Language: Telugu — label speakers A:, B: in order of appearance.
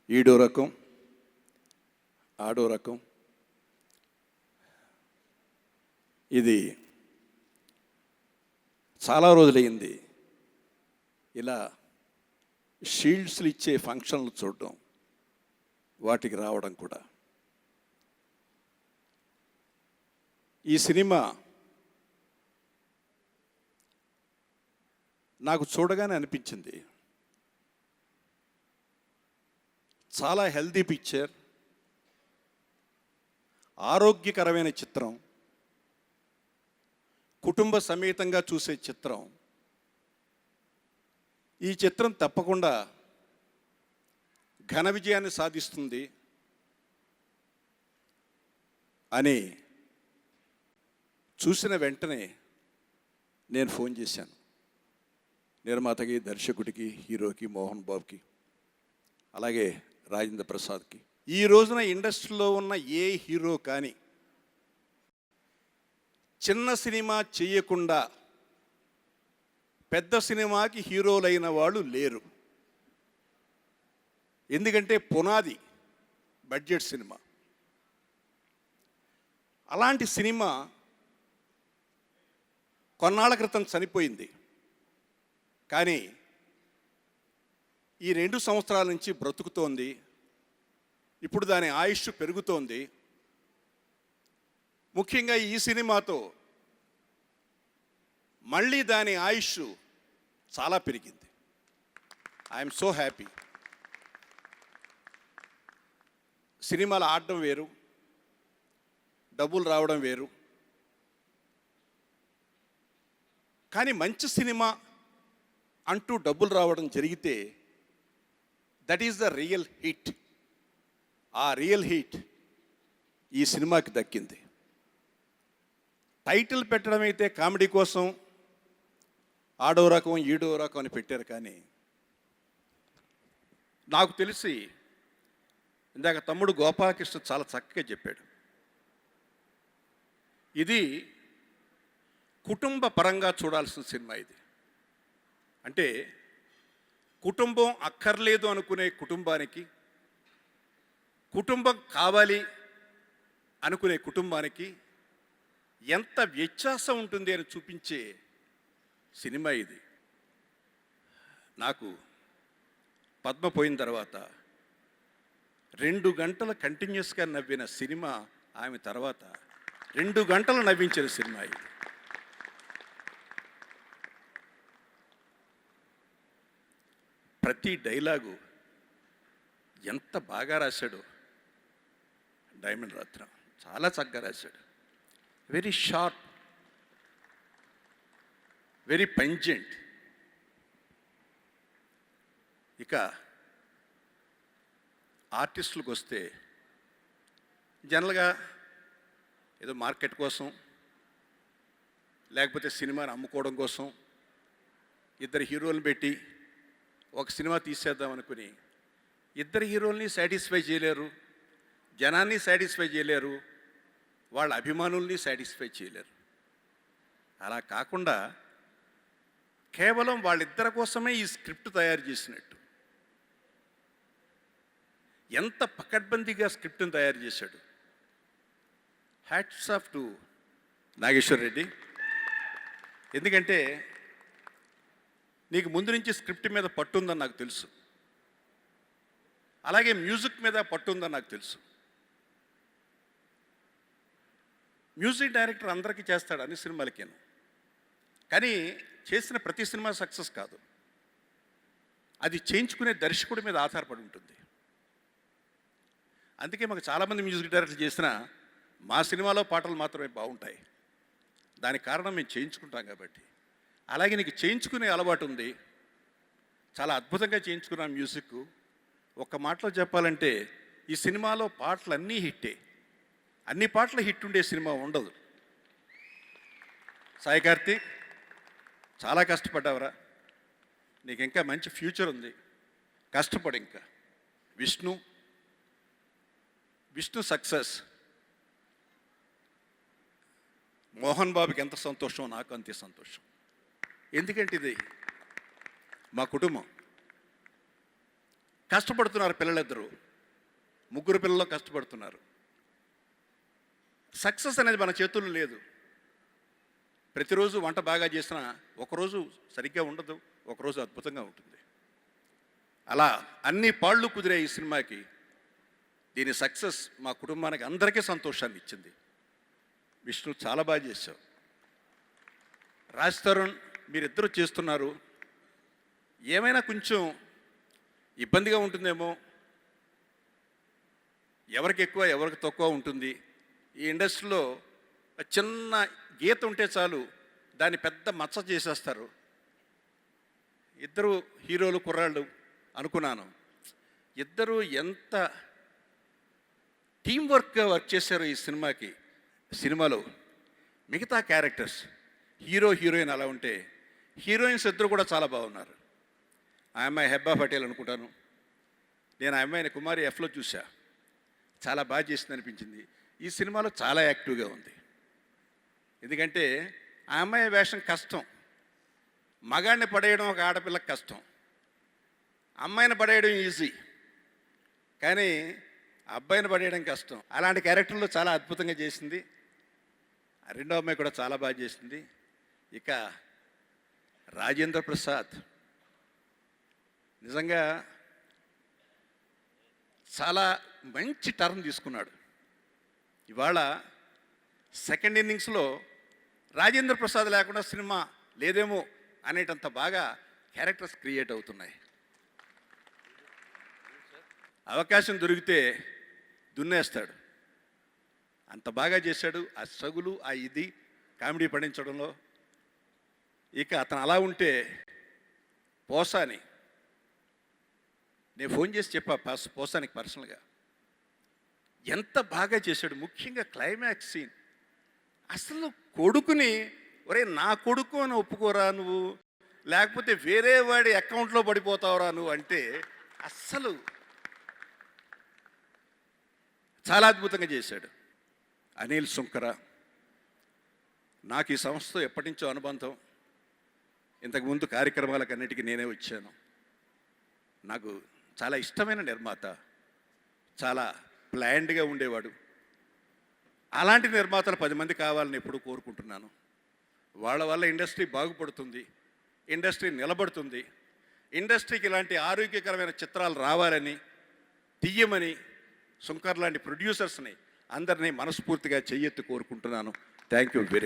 A: ఈడో రకం ఆడో రకం. ఇది చాలా రోజులైంది ఇలా షీల్డ్స్లు ఇచ్చే ఫంక్షన్లు చూడడం, వాటికి రావడం కూడా. ఈ సినిమా నాకు చూడగానే అనిపించింది, చాలా హెల్దీ పిక్చర్, ఆరోగ్యకరమైన చిత్రం, కుటుంబ సమేతంగా చూసే చిత్రం. ఈ చిత్రం తప్పకుండా ఘన విజయాన్ని సాధిస్తుంది అని చూసిన వెంటనే నేను ఫోన్ చేశాను నిర్మాతకి, దర్శకుడికి, హీరోకి, మోహన్ బాబుకి, అలాగే రాజేంద్ర ప్రసాద్కి. ఈ రోజున ఇండస్ట్రీలో ఉన్న ఏ హీరో కానీ చిన్న సినిమా చేయకుండా పెద్ద సినిమాకి హీరోలైన వాళ్ళు లేరు. ఎందుకంటే పునాది బడ్జెట్ సినిమా. అలాంటి సినిమా కొన్నాళ్ళ క్రితం చనిపోయింది, కానీ ఈ 2 సంవత్సరాల నుంచి బ్రతుకుతోంది. ఇప్పుడు దాని ఆయుష్ పెరుగుతోంది. ముఖ్యంగా ఈ సినిమాతో మళ్ళీ దాని ఆయుష్ చాలా పెరిగింది. I'm so happy. సినిమాలు ఆడడం వేరు, డబ్బులు రావడం వేరు, కానీ మంచి సినిమా అంటూ డబ్బులు రావడం జరిగితే that is the real hit. ఆ రియల్ హిట్ ఈ సినిమాకి దక్కింది. టైటిల్ పెట్టడం అయితే కామెడీ కోసం ఆడో రకం ఈడో రకం అని పెట్టారు, కానీ నాకు తెలిసి ఇందాక తమ్ముడు గోపాలకృష్ణ చాలా చక్కగా చెప్పాడు, ఇది కుటుంబ పరంగా చూడాల్సిన సినిమా. ఇది అంటే కుటుంబం అక్కర్లేదు అనుకునే కుటుంబానికి, కుటుంబం కావాలి అనుకునే కుటుంబానికి ఎంత వ్యత్యాసం ఉంటుంది అని చూపించే సినిమా ఇది. నాకు పద్మ పోయిన తర్వాత 2 గంటలు కంటిన్యూస్గా నవ్విన సినిమా ఆమె తర్వాత 2 గంటలు నవ్వించిన సినిమా ఇది. ప్రతి డైలాగు ఎంత బాగా రాశాడు డైమండ్ రత్నం, చాలా చక్కగా రాశాడు. Very sharp, very pungent. ఇక ఆర్టిస్టులకు వస్తే జనరల్గా ఏదో మార్కెట్ కోసం లేకపోతే సినిమాని అమ్ముకోవడం కోసం 2 హీరోలను పెట్టి ఒక సినిమా తీసేద్దాం అనుకుని 2 హీరోల్ని సాటిస్ఫై చేయలేరు, జనాన్ని సాటిస్ఫై చేయలేరు, వాళ్ళ అభిమానుల్ని సాటిస్ఫై చేయలేరు. అలా కాకుండా కేవలం వాళ్ళిద్దరి కోసమే ఈ స్క్రిప్ట్ తయారు చేసినట్టు ఎంత పకడ్బందీగా స్క్రిప్ట్ని తయారు చేశాడు. Hats off to Nageswar Reddy. ఎందుకంటే నీకు ముందు నుంచి స్క్రిప్ట్ మీద పట్టుందని నాకు తెలుసు, అలాగే మ్యూజిక్ మీద పట్టుందని నాకు తెలుసు. మ్యూజిక్ డైరెక్టర్ అందరికీ చేస్తాడు అన్ని సినిమాలకేను, కానీ చేసిన ప్రతి సినిమా సక్సెస్ కాదు. అది చేయించుకునే దర్శకుడి మీద ఆధారపడి ఉంటుంది. అందుకే మాకు చాలామంది మ్యూజిక్ డైరెక్టర్లు చేసిన మా సినిమాలో పాటలు మాత్రమే బాగుంటాయి. దానికి కారణం మేము చేయించుకుంటాం కాబట్టి. అలాగే నీకు చేయించుకునే అలవాటు ఉంది, చాలా అద్భుతంగా చేయించుకున్నాం మ్యూజిక్. ఒక్క మాటలో చెప్పాలంటే ఈ సినిమాలో పాటలు అన్నీ హిట్టే. అన్ని పాటలు హిట్ ఉండే సినిమా ఉండదు. సాయి కార్తీక్, చాలా కష్టపడ్డావురా, నీకు ఇంకా మంచి ఫ్యూచర్ ఉంది, కష్టపడు ఇంకా. విష్ణు సక్సెస్. మోహన్ బాబుకి ఎంత సంతోషం, నాకు అంతే సంతోషం. ఎందుకంటే ఇది మా కుటుంబం. కష్టపడుతున్నారు పిల్లలిద్దరూ, ముగ్గురు పిల్లలు కష్టపడుతున్నారు. సక్సెస్ అనేది మన చేతుల్లో లేదు. ప్రతిరోజు వంట బాగా చేసినా ఒకరోజు సరిగ్గా ఉండదు, ఒకరోజు అద్భుతంగా ఉంటుంది. అలా అన్ని పాళ్ళు కుదిరే ఈ సినిమాకి దీని సక్సెస్ మా కుటుంబానికి అందరికీ సంతోషాన్ని ఇచ్చింది. విష్ణు చాలా బాగా చేశావు. రాజ్ తరుణ్ మీరిద్దరూ చేస్తున్నారు. ఏమైనా కొంచెం ఇబ్బందిగా ఉంటుందేమో, ఎవరికి ఎక్కువ ఎవరికి తక్కువ ఉంటుంది. ఈ ఇండస్ట్రీలో చిన్న గీత ఉంటే చాలు దాన్ని పెద్ద మచ్చ చేసేస్తారు. ఇద్దరు హీరోలు కుర్రాళ్ళు అనుకున్నాను. ఇద్దరు ఎంత టీం వర్క్గా వర్క్ చేశారు ఈ సినిమాలో. మిగతా క్యారెక్టర్స్ హీరో హీరోయిన్ అలా ఉంటే, హీరోయిన్స్ ఇద్దరు కూడా చాలా బాగున్నారు. ఆ అమ్మాయి హెబ్బా పటేల్ అనుకుంటాను. నేను ఆ అమ్మాయిని కుమారి ఎఫ్లో చూసా, చాలా బాగా చేసింది అనిపించింది. ఈ సినిమాలో చాలా యాక్టివ్గా ఉంది. ఎందుకంటే ఆ అమ్మాయి వేషం కష్టం. మగాడిని పడేయడం ఒక ఆడపిల్లకి కష్టం, అమ్మాయిని పడేయడం ఈజీ, కానీ అబ్బాయిని పడేయడం కష్టం. అలాంటి క్యారెక్టర్లో చాలా అద్భుతంగా చేసింది. రెండో అమ్మాయి కూడా చాలా బాగా చేసింది. ఇక రాజేంద్ర ప్రసాద్ నిజంగా చాలా మంచి టర్న్ తీసుకున్నాడు. ఇవాళ సెకండ్ ఇన్నింగ్స్లో రాజేంద్ర ప్రసాద్ లేకుండా సినిమా లేదేమో అనేటంత బాగా క్యారెక్టర్స్ క్రియేట్ అవుతున్నాయి. అవకాశం దొరికితే దున్నేస్తాడు, అంత బాగా చేశాడు. ఆ సగులు, ఆ ఇది కామెడీ పండించడంలో. ఇక అతను అలా ఉంటే పోసాని, నేను ఫోన్ చేసి చెప్పా పోసానికి పర్సనల్గా, ఎంత బాగా చేశాడు. ముఖ్యంగా క్లైమాక్స్ సీన్, అసలు కొడుకుని ఒరే నా కొడుకు అని ఒప్పుకోరా నువ్వు, లేకపోతే వేరే వాడి అకౌంట్లో పడిపోతావురా నువ్వు అంటే అస్సలు చాలా అద్భుతంగా చేశాడు. అనిల్ సుంకర, నాకు ఈ సంస్థతో ఎప్పటి నుంచో అనుబంధం. ఇంతకుముందు కార్యక్రమాలకు అన్నిటికీ నేనే వచ్చాను. నాకు చాలా ఇష్టమైన నిర్మాత, చాలా ప్లాన్డ్గా ఉండేవాడు. అలాంటి నిర్మాతలు 10 మంది కావాలని ఎప్పుడూ కోరుకుంటున్నాను. వాళ్ళ వల్ల ఇండస్ట్రీ బాగుపడుతుంది, ఇండస్ట్రీ నిలబడుతుంది. ఇండస్ట్రీకి ఇలాంటి ఆరోగ్యకరమైన చిత్రాలు రావాలని, తీయమని సుంకర్ లాంటి ప్రొడ్యూసర్స్ని అందరినీ మనస్ఫూర్తిగా చెయ్యెత్తి కోరుకుంటున్నాను. Thank you very